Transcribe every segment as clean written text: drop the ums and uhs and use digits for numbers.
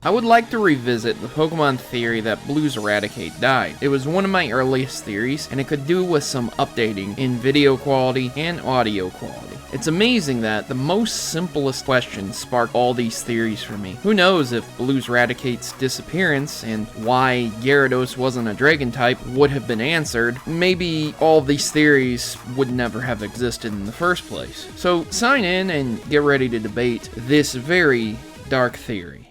I would like to revisit the Pokemon theory that Blue's Raticate died. It was one of my earliest theories, and it could do with some updating in video quality and audio quality. It's amazing that the most simplest questions spark all these theories for me. Who knows if Blue's Raticate's disappearance and why Gyarados wasn't a dragon type would have been answered. Maybe all these theories would never have existed in the first place. So sign in and get ready to debate this very dark theory.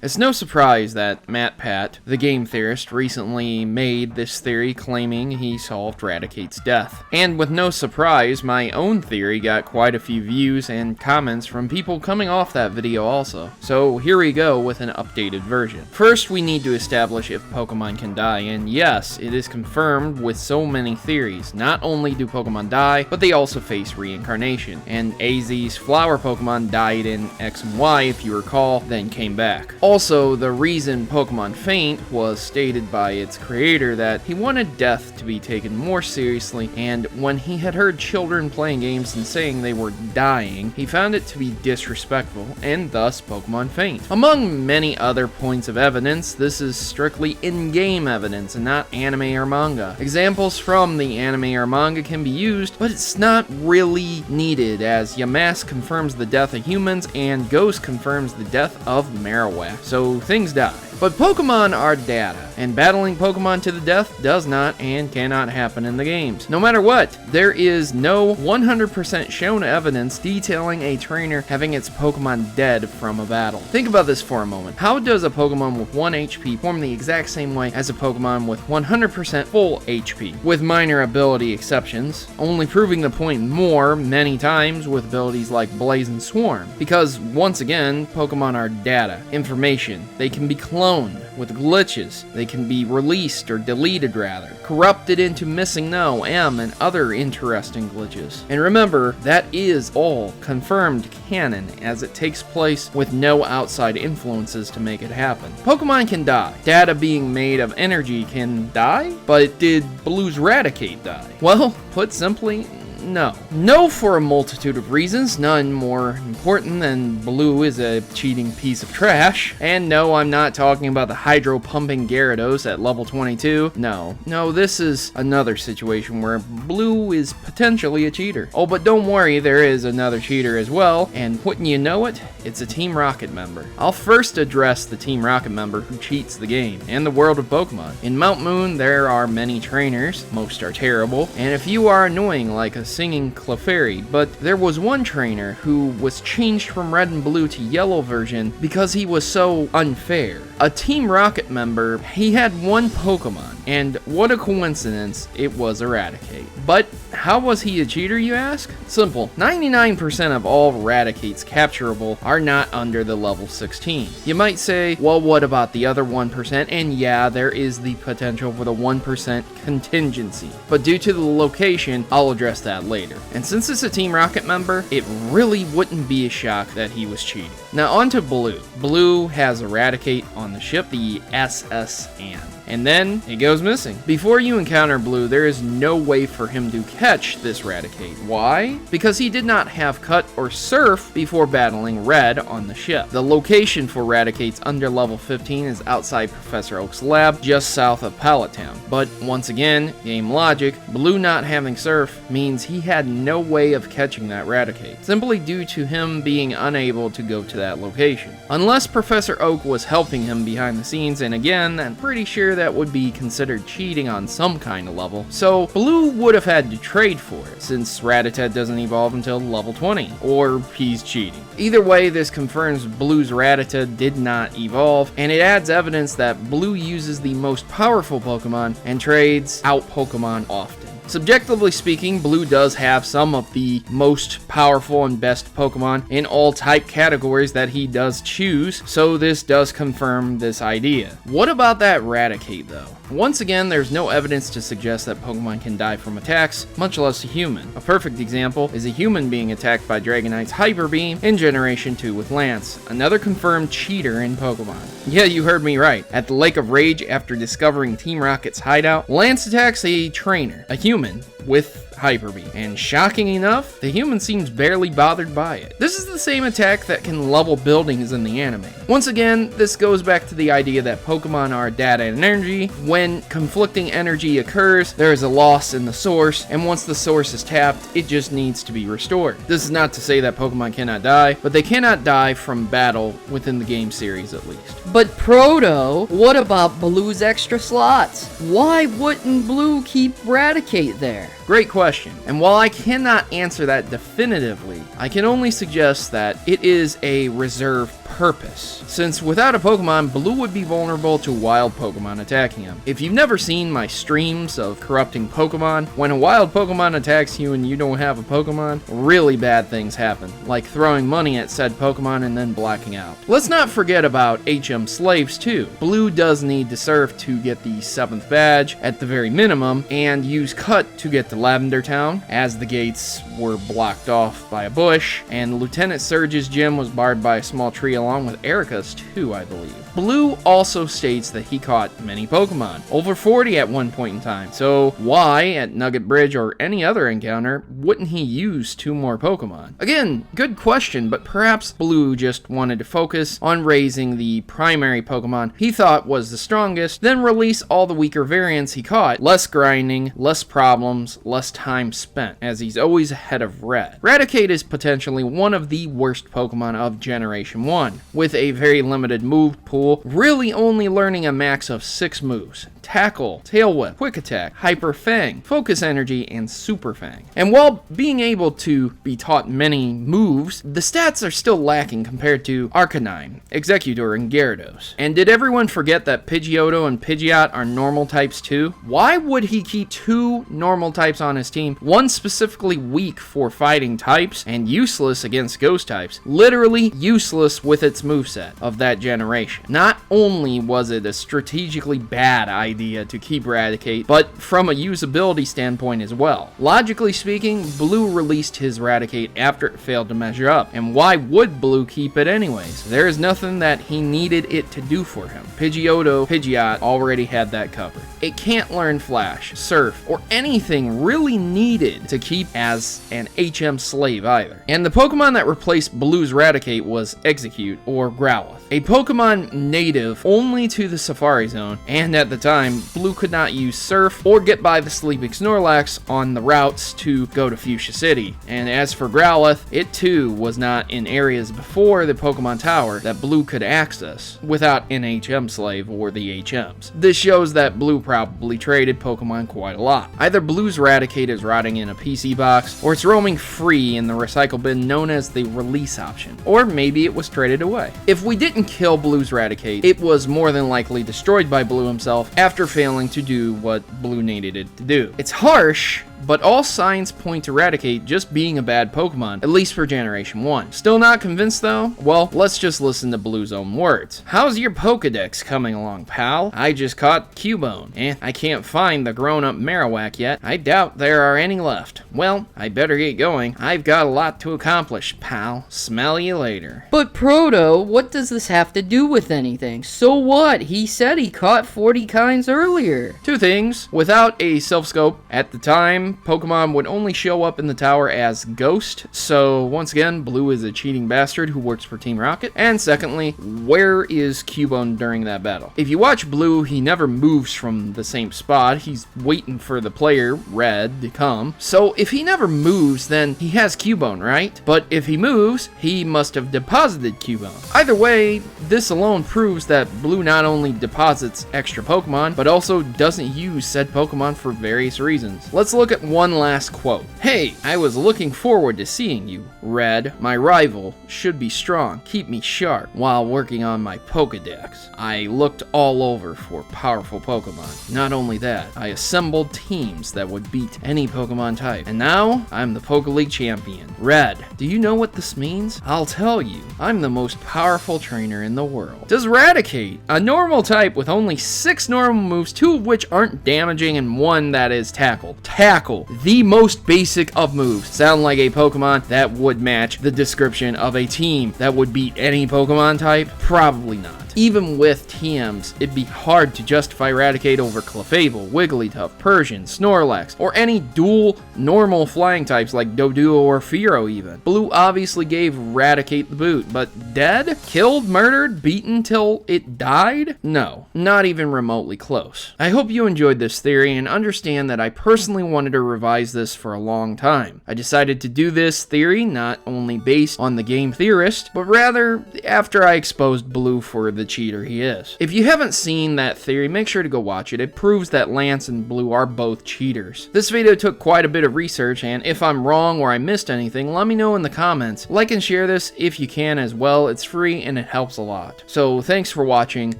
It's no surprise that MatPat, the game theorist, recently made this theory claiming he solved Raticate's death. And with no surprise, my own theory got quite a few views and comments from people coming off that video also. So here we go with an updated version. First, we need to establish if Pokemon can die, and yes, it is confirmed with so many theories. Not only do Pokemon die, but they also face reincarnation. And AZ's flower Pokemon died in X and Y, if you recall, then came back. Also, the reason Pokemon faint was stated by its creator that he wanted death to be taken more seriously, and when he had heard children playing games and saying they were dying, he found it to be disrespectful, and thus Pokemon faint. Among many other points of evidence, this is strictly in-game evidence and not anime or manga. Examples from the anime or manga can be used, but it's not really needed, as Yamask confirms the death of humans and Ghost confirms the death of Marowak. So things die. But Pokemon are data, and battling Pokemon to the death does not and cannot happen in the games. No matter what, there is no 100% shown evidence detailing a trainer having its Pokemon dead from a battle. Think about this for a moment. How does a Pokemon with 1 HP form the exact same way as a Pokemon with 100% full HP? With minor ability exceptions, only proving the point more many times with abilities like Blaze and Swarm. Because, once again, Pokemon are data, information. They can be cloned with glitches. They can be released or deleted rather, corrupted into missing no, M, and other interesting glitches. And remember, that is all confirmed canon, as it takes place with no outside influences to make it happen. Pokemon can die. Data being made of energy can die? But did Blue's Raticate die? Well, put simply, no. No, for a multitude of reasons, none more important than Blue is a cheating piece of trash. And no, I'm not talking about the hydro pumping Gyarados at level 22. No, this is another situation where Blue is potentially a cheater. Oh, but don't worry, there is another cheater as well, and wouldn't you know it, it's a Team Rocket member. I'll first address the Team Rocket member who cheats the game and the world of Pokemon. In Mount Moon, there are many trainers, most are terrible, and if you are annoying like a singing Clefairy, but there was one trainer who was changed from Red and Blue to Yellow version because he was so unfair. A Team Rocket member, he had one Pokemon, and what a coincidence, it was Raticate. But how was he a cheater, you ask? Simple. 99% of all Raticates capturable are not under the level 16. You might say, well, what about the other 1%? And yeah, there is the potential for the 1% contingency. But due to the location, I'll address that later. And since it's a Team Rocket member, it really wouldn't be a shock that he was cheating. Now on to Blue. Blue has Raticate on the ship, the SSN. And then it goes missing. Before you encounter Blue, there is no way for him to catch this Raticate. Why? Because he did not have Cut or Surf before battling Red on the ship. The location for Raticates under level 15 is outside Professor Oak's lab, just south of Pallet Town. But once again, game logic, Blue not having Surf means he had no way of catching that Raticate, simply due to him being unable to go to that location. Unless Professor Oak was helping him behind the scenes, and again, I'm pretty sure that would be considered cheating on some kind of level. So Blue would have had to trade for it, since Rattata doesn't evolve until level 20, or he's cheating. Either way, this confirms Blue's Rattata did not evolve, and it adds evidence that Blue uses the most powerful Pokemon and trades out Pokemon often. Subjectively speaking, Blue does have some of the most powerful and best Pokemon in all type categories that he does choose, so this does confirm this idea. What about that Raticate though? Once again, there's no evidence to suggest that Pokemon can die from attacks, much less a human. A perfect example is a human being attacked by Dragonite's Hyper Beam in Generation 2 with Lance, another confirmed cheater in Pokemon. Yeah, you heard me right. At the Lake of Rage, after discovering Team Rocket's hideout, Lance attacks a trainer, a human, with Hyper Beam, and shocking enough, the human seems barely bothered by it. This is the same attack that can level buildings in the anime. Once again, this goes back to the idea that Pokemon are data and energy. When conflicting energy occurs, there is a loss in the source, and once the source is tapped, it just needs to be restored. This is not to say that Pokemon cannot die, but they cannot die from battle within the game series at least. But Proto, what about Blue's extra slots? Why wouldn't Blue keep Raticate there? Great question, and while I cannot answer that definitively, I can only suggest that it is a reserve purpose, since without a Pokemon, Blue would be vulnerable to wild Pokemon attacking him. If you've never seen my streams of corrupting Pokemon, when a wild Pokemon attacks you and you don't have a Pokemon, really bad things happen, like throwing money at said Pokemon and then blacking out. Let's not forget about HM slaves too. Blue does need to surf to get the 7th badge at the very minimum, and use Cut to get to Lavender Town, as the gates were blocked off by a bush, and Lieutenant Surge's gym was barred by a small tree along with Erica's too, I believe. Blue also states that he caught many Pokemon, over 40 at one point in time, so why, at Nugget Bridge or any other encounter, wouldn't he use 2 more Pokemon? Again, good question, but perhaps Blue just wanted to focus on raising the primary Pokemon he thought was the strongest, then release all the weaker variants he caught, less grinding, less problems, less time spent, as he's always ahead of Red. Raticate is potentially one of the worst Pokemon of Generation 1, with a very limited move pool, really only learning a max of 6 moves. Tackle, Tail Whip, Quick Attack, Hyper Fang, Focus Energy, and Super Fang. And while being able to be taught many moves, the stats are still lacking compared to Arcanine, Executor, and Gyarados. And did everyone forget that Pidgeotto and Pidgeot are normal types too? Why would he keep 2 normal types on his team, one specifically weak for fighting types and useless against ghost types, literally useless with its moveset of that generation? Not only was it a strategically bad idea to keep Raticate, but from a usability standpoint as well. Logically speaking, Blue released his Raticate after it failed to measure up, and why would Blue keep it anyways? There is nothing that he needed it to do for him. Pidgeot already had that covered. It can't learn Flash, Surf, or anything really needed to keep as an HM slave either. And the Pokemon that replaced Blue's Raticate was Execute, or Growlithe, a Pokemon native only to the Safari Zone, and at the time, Blue could not use Surf or get by the Sleeping Snorlax on the routes to go to Fuchsia City. And as for Growlithe, it too was not in areas before the Pokemon Tower that Blue could access without an HM slave or the HMs. This shows that Blue probably traded Pokemon quite a lot. Either Blue's Raticate is rotting in a PC box, or it's roaming free in the recycle bin known as the release option, or maybe it was traded away. If we didn't kill Blue's Raticate, it was more than likely destroyed by Blue himself after failing to do what Blue needed it to do. It's harsh, but all signs point to Raticate just being a bad Pokemon, at least for Generation 1. Still not convinced though? Well, let's just listen to Blue's own words. How's your Pokedex coming along, pal? I just caught Cubone. I can't find the grown-up Marowak yet. I doubt there are any left. Well, I better get going. I've got a lot to accomplish, pal. Smell you later. But Proto, what does this have to do with anything? So what? He said he caught 40 kinds earlier. 2 things. Without a self-scope, at the time, Pokemon would only show up in the tower as Ghost, so once again, Blue is a cheating bastard who works for Team Rocket. And secondly, where is Cubone during that battle? If you watch Blue, he never moves from the same spot. He's waiting for the player, Red, to come. So if he never moves, then he has Cubone, right? But if he moves, he must have deposited Cubone. Either way, this alone proves that Blue not only deposits extra Pokemon, but also doesn't use said Pokemon for various reasons. Let's look at get one last quote. "Hey, I was looking forward to seeing you. Red, my rival, should be strong, keep me sharp, while working on my Pokedex. I looked all over for powerful Pokemon. Not only that, I assembled teams that would beat any Pokemon type. And now, I'm the Poke League champion. Red, do you know what this means? I'll tell you. I'm the most powerful trainer in the world." Does Raticate, a normal type with only 6 normal moves, 2 of which aren't damaging and 1 that is Tackle. Tackle, the most basic of moves, sound like a Pokemon that would match the description of a team that would beat any Pokemon type? Probably not. Even with TMs, it'd be hard to justify Raticate over Clefable, Wigglytuff, Persian, Snorlax, or any dual normal flying types like Doduo or Fearow even. Blue obviously gave Raticate the boot, but dead? Killed, murdered, beaten till it died? No, not even remotely close. I hope you enjoyed this theory and understand that I personally wanted to revise this for a long time. I decided to do this theory not only based on the game theorist, but rather after I exposed Blue for the cheater he is. If you haven't seen that theory, make sure to go watch it. It proves that Lance and Blue are both cheaters. This video took quite a bit of research, and if I'm wrong or I missed anything, let me know in the comments. Like and share this if you can as well. It's free and it helps a lot. So thanks for watching.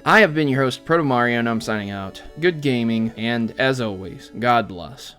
I have been your host, Protomario, and I'm signing out. Good gaming, and as always, God bless.